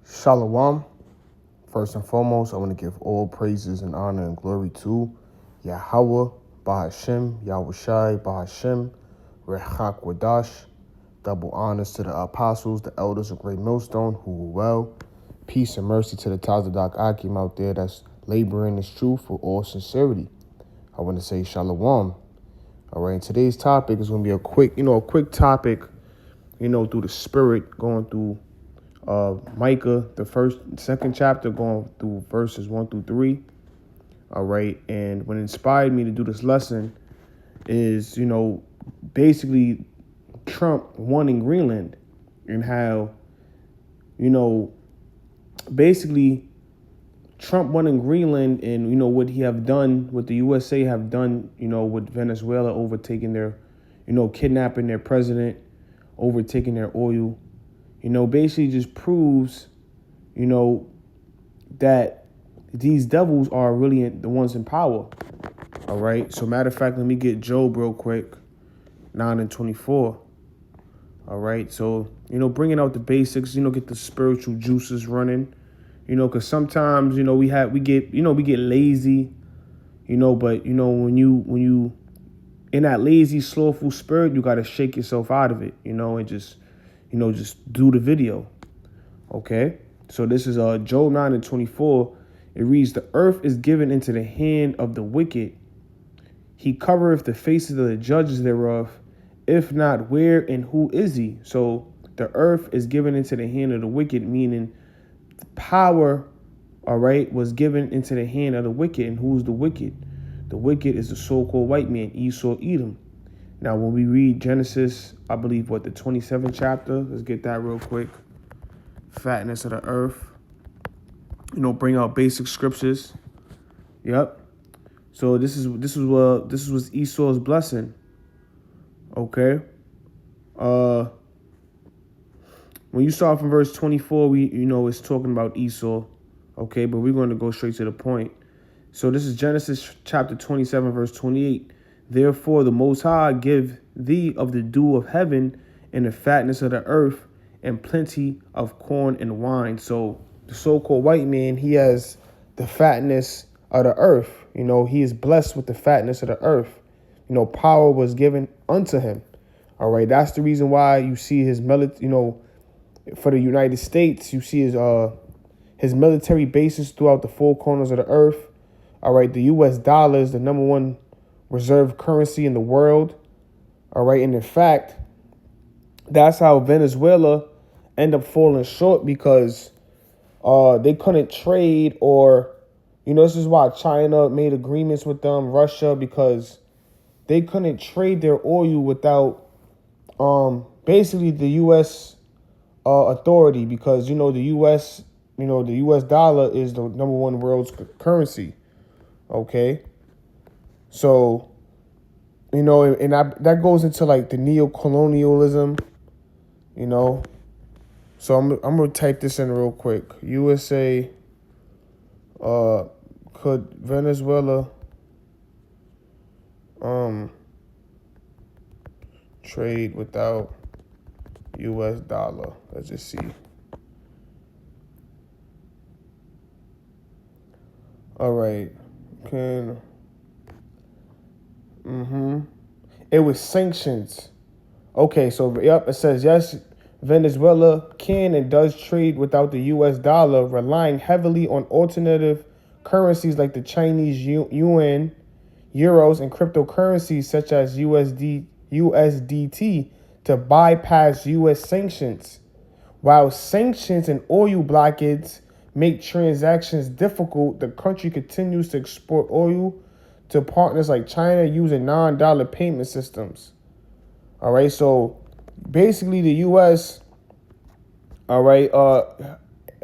Shalom. First and foremost, I want to give all praises and honor and glory to Yahweh, Bahashem, Yahushai, Bahashem, Rechak Wadash. Double honors to the apostles, the elders of Great Millstone, who were well. Peace and mercy to the Tazadak Akim out there that's laboring this truth with all sincerity. I want to say Shalom. All right, and today's topic is going to be a quick topic, through the spirit, going through Micah, the second chapter, going through verses 1 through 3. All right. And what inspired me to do this lesson is, basically Trump won in Greenland, and how, basically Trump won in Greenland, and, what he have done, what the USA have done, with Venezuela, overtaking their, kidnapping their president, overtaking their oil. Basically just proves, that these devils are really the ones in power. All right. So matter of fact, let me get Job real quick. 9:24. All right. So, bringing out the basics, get the spiritual juices running, because sometimes, we get lazy, but, when you in that lazy, slothful spirit, you got to shake yourself out of it, and just do the video. Okay. So this is Job 9:24. It reads, "The earth is given into the hand of the wicked. He covereth the faces of the judges thereof. If not, where and who is he?" So the earth is given into the hand of the wicked, meaning the power, all right, was given into the hand of the wicked. And who's the wicked? The wicked is the so-called white man, Esau, Edom. Now, when we read Genesis, I believe, the 27th chapter, let's get that real quick. Fatness of the earth. Bring out basic scriptures. Yep. So this was Esau's blessing. Okay. When you start from verse 24, it's talking about Esau. Okay, but we're going to go straight to the point. So this is Genesis chapter 27, verse 28. "Therefore the Most High give thee of the dew of heaven and the fatness of the earth and plenty of corn and wine." So the so-called white man, he has the fatness of the earth. He is blessed with the fatness of the earth. Power was given unto him. All right. That's the reason why you see his military, for the United States, you see his military bases throughout the four corners of the earth. All right. The U.S. dollar is the number one reserve currency in the world. All right. And in fact, that's how Venezuela end up falling short, because they couldn't trade, or, this is why China made agreements with them, Russia, because they couldn't trade their oil without basically the U.S. Authority, because, the U.S. dollar is the number one world's currency. Okay. So, and that goes into like the neo-colonialism, So I'm going to type this in real quick. USA, could Venezuela trade without U.S. dollar? Let's just see. All right. It was sanctions. Okay, so yep, it says yes, Venezuela can and does trade without the U.S. dollar, relying heavily on alternative currencies like the Chinese yuan, euros, and cryptocurrencies such as USDT to bypass U.S. sanctions. While sanctions and oil blockades make transactions difficult, the country continues to export oil to partners like China using non-dollar payment systems. All right, so basically the U.S., all right,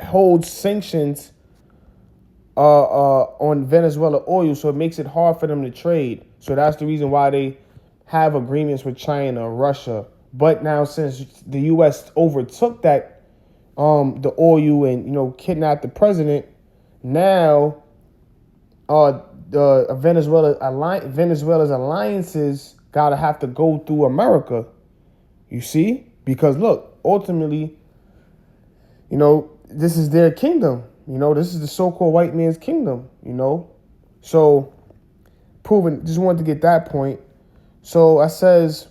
holds sanctions on Venezuela oil, so it makes it hard for them to trade. So that's the reason why they have agreements with China, Russia. But now, since the U.S. overtook that, the oil, and kidnapped the president, now the Venezuela's alliances gotta have to go through America. You see, because look, ultimately, this is their kingdom. This is the so-called white man's kingdom. So proven. Just wanted to get that point. So I says,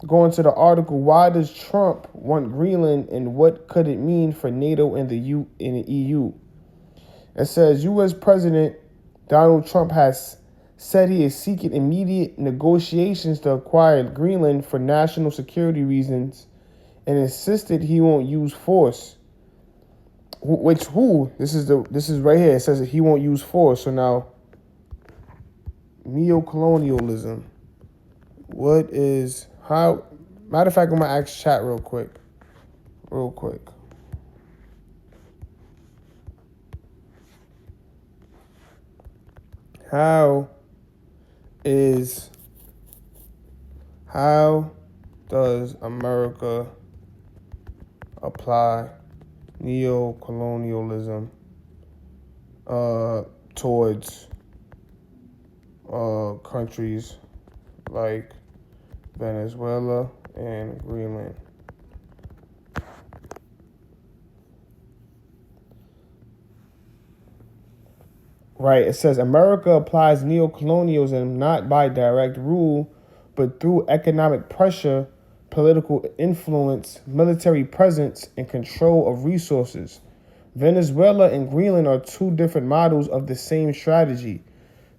going to the article, why does Trump want Greenland and what could it mean for NATO and the EU? It says U.S. President Donald Trump has said he is seeking immediate negotiations to acquire Greenland for national security reasons and insisted he won't use force. This is right here. It says that he won't use force. So now, neocolonialism. What is how? Matter of fact, I'm gonna ask chat real quick. How does America apply neocolonialism towards countries like Venezuela and Greenland? Right, it says America applies neocolonialism not by direct rule, but through economic pressure, political influence, military presence, and control of resources. Venezuela and Greenland are two different models of the same strategy.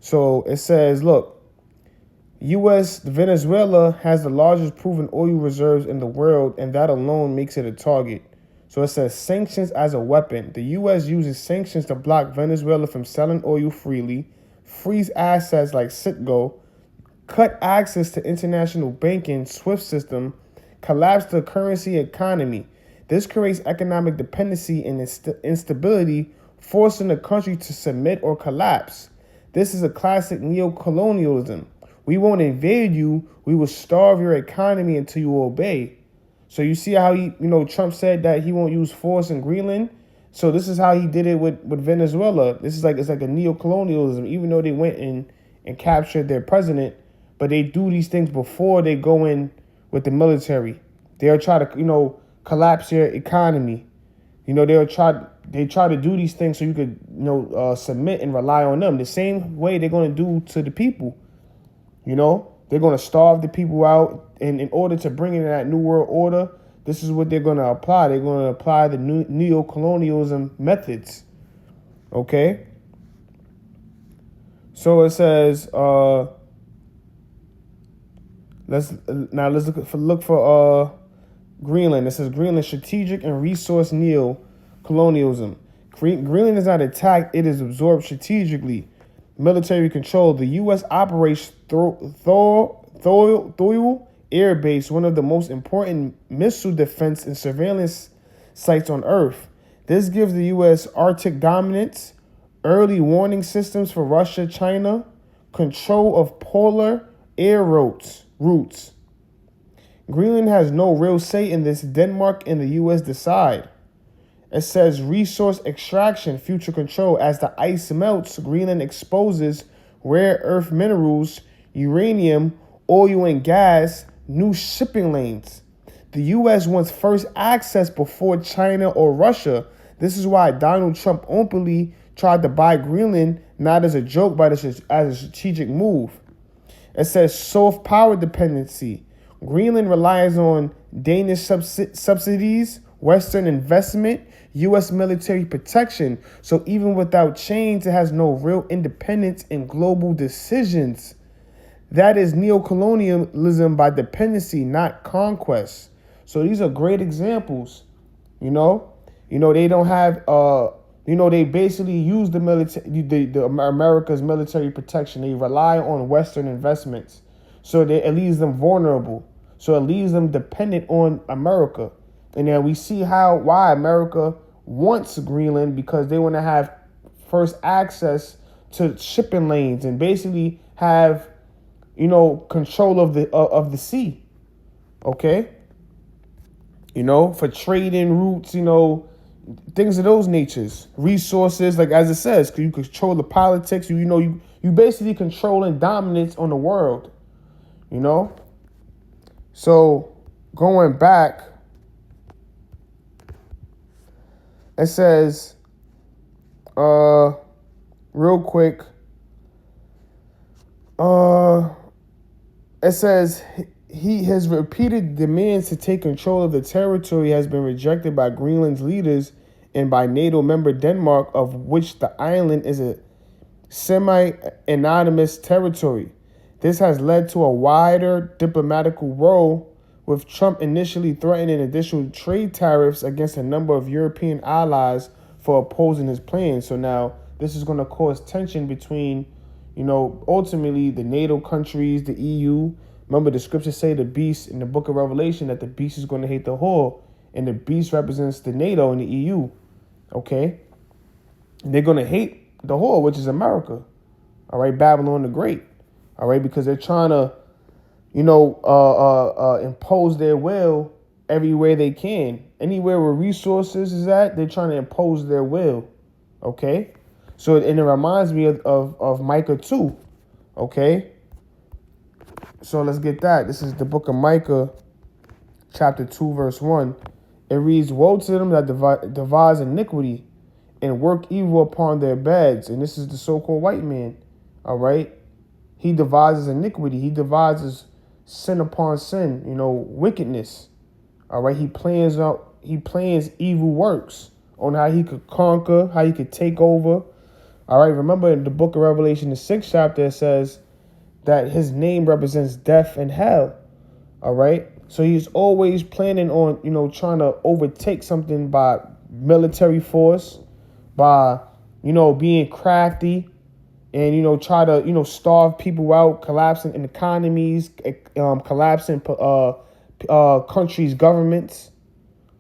So it says, look, Venezuela has the largest proven oil reserves in the world, and that alone makes it a target. So it says sanctions as a weapon. The U.S. uses sanctions to block Venezuela from selling oil freely, freeze assets like Citgo, cut access to international banking SWIFT system, collapse the currency economy. This creates economic dependency and instability, forcing the country to submit or collapse. This is a classic neocolonialism. We won't invade you. We will starve your economy until you obey. So you see how Trump said that he won't use force in Greenland. So this is how he did it with Venezuela. It's like a neocolonialism, even though they went in and captured their president, but they do these things before they go in with the military. They'll try to, collapse your economy. They try to do these things so you could, submit and rely on them. The same way they're going to do to the people. They're going to starve the people out. And in order to bring in that new world order, this is what they're going to apply. They're going to apply the new neocolonialism methods. Okay? So it says, let's look for Greenland. It says Greenland strategic and resource neocolonialism. Greenland is not attacked, it is absorbed strategically. Military control. The U.S. operates Thule Air Base, one of the most important missile defense and surveillance sites on Earth. This gives the U.S. Arctic dominance, early warning systems for Russia, China, control of polar air routes. Greenland has no real say in this. Denmark and the U.S. decide. It says resource extraction, future control. As the ice melts, Greenland exposes rare earth minerals, uranium, oil and gas, new shipping lanes. The U.S. wants first access before China or Russia. This is why Donald Trump openly tried to buy Greenland, not as a joke, but as a strategic move. It says soft power dependency. Greenland relies on Danish subsidies, Western investment, U.S. military protection. So even without change, it has no real independence in global decisions. That is neocolonialism by dependency, not conquest. So these are great examples. They don't have, they basically use the military, the America's military protection. They rely on Western investments. So it leaves them vulnerable. So it leaves them dependent on America. And then we see why America wants Greenland, because they want to have first access to shipping lanes and basically have, control of the sea. Okay? For trading routes, things of those natures. Resources, like as it says, you control the politics, you basically controlling dominance on the world. So going back, It says, real quick, it says his repeated demands to take control of the territory has been rejected by Greenland's leaders and by NATO member Denmark, of which the island is a semi-anonymous territory. This has led to a wider diplomatical role, with Trump initially threatening additional trade tariffs against a number of European allies for opposing his plans. So now this is going to cause tension between, ultimately the NATO countries, the EU. Remember, the scriptures say the beast in the book of Revelation that the beast is going to hate the whore, and the beast represents the NATO and the EU. Okay? And they're going to hate the whore, which is America. All right, Babylon the Great. All right, because they're trying to, impose their will everywhere they can. Anywhere where resources is at, they're trying to impose their will. Okay? So, and it reminds me of Micah 2. Okay? So let's get that. This is the book of Micah, chapter 2, verse 1. It reads, "Woe to them that devise iniquity and work evil upon their beds." And this is the so-called white man. All right? He devises iniquity. He devises sin upon sin, wickedness. All right? He plans evil works on how he could conquer, how he could take over. All right? Remember in the book of Revelation, the 6th chapter, it says that his name represents death and hell. All right? So he's always planning on, trying to overtake something by military force, by, being crafty, and, try to, starve people out, collapsing in economies, collapsing countries' governments.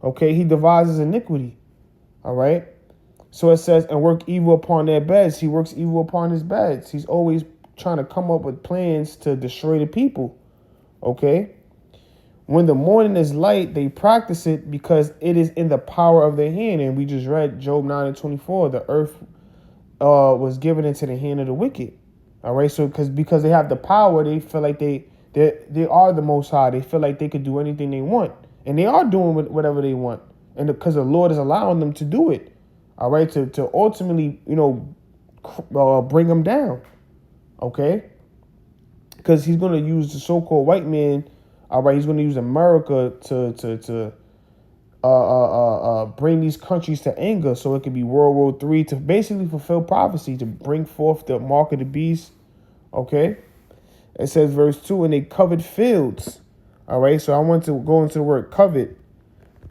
Okay? He devises iniquity. All right? So it says, and work evil upon their beds. He works evil upon his beds. He's always trying to come up with plans to destroy the people. Okay? When the morning is light, they practice it because it is in the power of their hand. And we just read Job 9:24. The earth was given into the hand of the wicked. All right? So because they have the power, they feel like they are the Most High. They feel like they could do anything they want. And they are doing whatever they want. And because the Lord is allowing them to do it. All right? To ultimately, bring them down. Okay? Because he's going to use the so-called white man. All right, he's going to use America to bring these countries to anger, so it could be World War III, to basically fulfill prophecy, to bring forth the mark of the beast. Okay? It says verse 2, and they covered fields. All right, so I want to go into the word covet.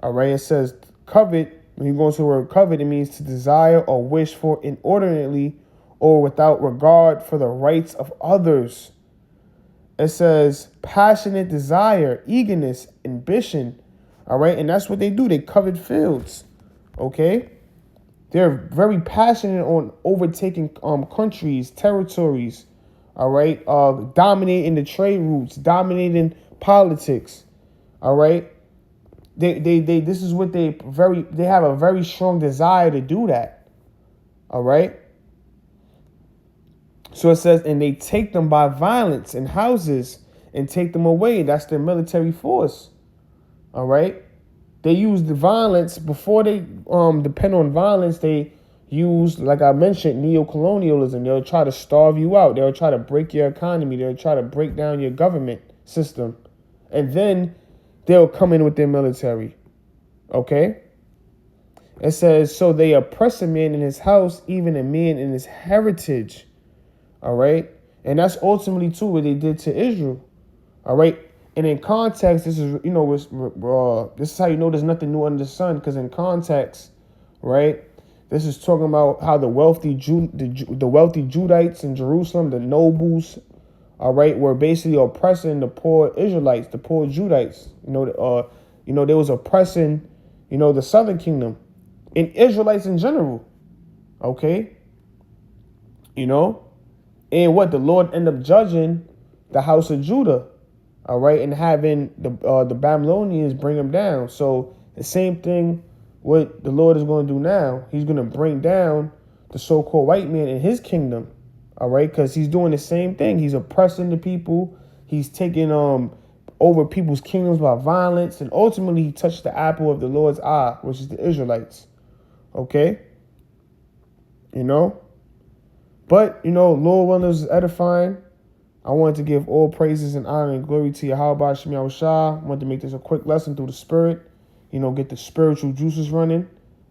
All right, it says covet. When you go into the word covet, it means to desire or wish for inordinately or without regard for the rights of others. It says passionate desire, eagerness, ambition. All right. And that's what they do. They covet fields. OK, they're very passionate on overtaking countries, territories. All right. Dominating the trade routes, dominating politics. All right. This is what they have a very strong desire to do that. All right. So it says, and they take them by violence in houses and take them away. That's their military force. All right. They use the violence before they depend on violence. They use, like I mentioned, neocolonialism. They'll try to starve you out. They'll try to break your economy. They'll try to break down your government system. And then they'll come in with their military. Okay. It says, so they oppress a man in his house, even a man in his heritage. All right. And that's ultimately, too, what they did to Israel. All right. And in context, this is, this is how you know there's nothing new under the sun. Because in context, right, this is talking about how the wealthy Judites in Jerusalem, the nobles, all right, were basically oppressing the poor Israelites, the poor Judites. They was oppressing, the southern kingdom and Israelites in general. Okay. And what the Lord ended up judging the house of Judah, all right, and having the Babylonians bring them down. So the same thing what the Lord is going to do now. He's going to bring down the so-called white man in his kingdom, all right, because he's doing the same thing. He's oppressing the people. He's taking over people's kingdoms by violence, and ultimately he touched the apple of the Lord's eye, which is the Israelites. Okay? You know? But, Lord willing, this is edifying. I wanted to give all praises and honor and glory to Yahweh Shem Yahushua. I wanted to make this a quick lesson through the Spirit. Get the spiritual juices running.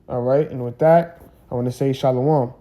All right? And with that, I want to say Shalom.